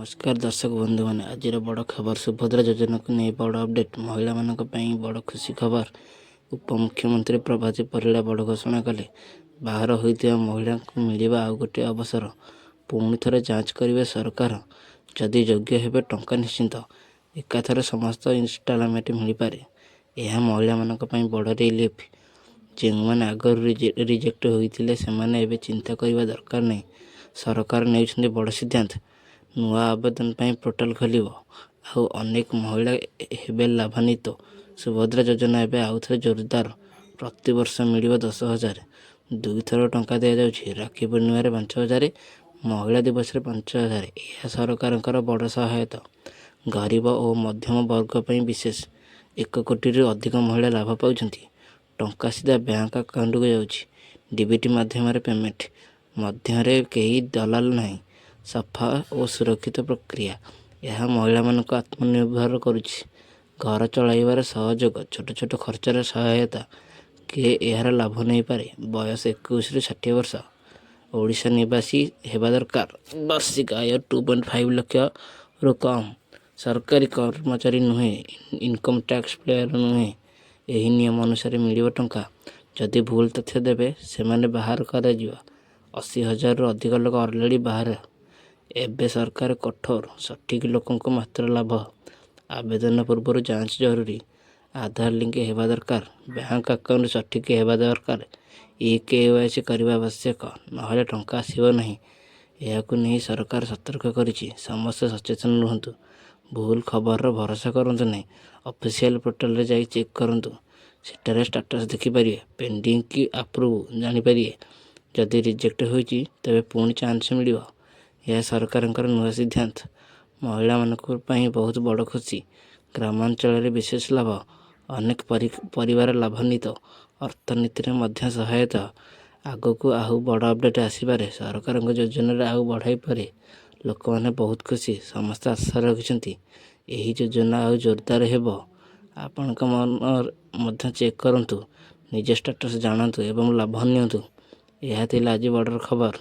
नमस्कार दर्शक बंधु मैंने आज बड़ खबर सुभद्रा योजना को नहीं बड़ अपडेट महिला मान बड़ खुशी खबर। उपमुख्यमंत्री प्रभाती परिड़ा बड़ घोषणा कले बाहर होता महिला को मिलवा आउ गोटे अवसर पुणी थे जांच करेंगे सरकार जदि योग्य हे टंका निश्चिंत एकाथर समस्त इनस्टलमेंट मिल पारे। यह महिला मान बड़ रिलीफ जो मैंने आगर रिजेक्ट होते से चिंता करने दरकार नहीं। सरकार नहीं बड़ सिद्धांत नुआ आवेदन पोर्टाल खोल अनेक महिला हेबे लाभान्वित। सुभद्रा योजना एवं आउ थे जोरदार प्रति वर्ष मिल 10,000 दुईथर टंका दि जाऊँगी। राखी पूर्णिम 5,000 महिला दिवस 5,000 यह सरकार बड़ सहायता। गरीब और मध्यम वर्ग पर विशेष 1 कोटी अधिक महिला लाभ पाँच टंका सीधा बैंक अकाउंट को जाऊँगी। डीबीटी माध्यम पेमेंट मध्य कई दलाल नहीं सफा और सुरक्षित प्रक्रिया। यह महिला मान आत्मनिर्भर करुच्ची घर चलाइबार सहयोग छोट छोट खर्चर सहायता किए यार लाभ नहीं पारे। बयस 21 ରୁ 60 वर्ष ओडिशा निवासी हेबा दरकार। वार्षिक आय 2.5 लाख रु कम सरकारी कर्मचारी नुहे इनकम टैक्स प्लेयर नुहे। यही नियम अनुसार मिल टंका जदि भूल तथ्य देवे से बाहर कर 80,000 रु अधिक लोक ऑलरेडी बाहर। एबे सरकार कठोर सठिक लोकों मात्र लाभ। आवेदन पूर्व जांच जरूरी आधार लिंक हेबा दरकार बैंक अकाउंट सठिक हेबा दरकार KYC करने आवश्यक नहले टंका आसब नहीं। यह नहीं सरकार सतर्क करिछि समस्त सचेतन रुहतु। भूल खबर भरोसा करंतु नहीं। ऑफिशियल पोर्टल रे जाई चेक करंतु सेटारे स्टेटस देखिपारे पेंडिंग की अप्रूव जानीपारे। जदि रिजेक्ट होइछि तबे पुणी चांस मिल। यह सरकार नुआ सिद्धांत महिला मान बहुत बड़ खुशी। ग्रामांचल विशेष लाभ अनेक परिवार लाभान्वित अर्थनीति में सहायता। आग को आहु बड़ अपडेट आसपे सरकार योजना आउ बढ़ाई पारे। लोक मैंने बहुत खुशी समस्त आशा रखिंट यही योजना आउ जोरदार हेब। आपण मन चेक करूँ निज स्टेटस जानतु एवं लाभ नियंतु। यह आज बड़ खबर।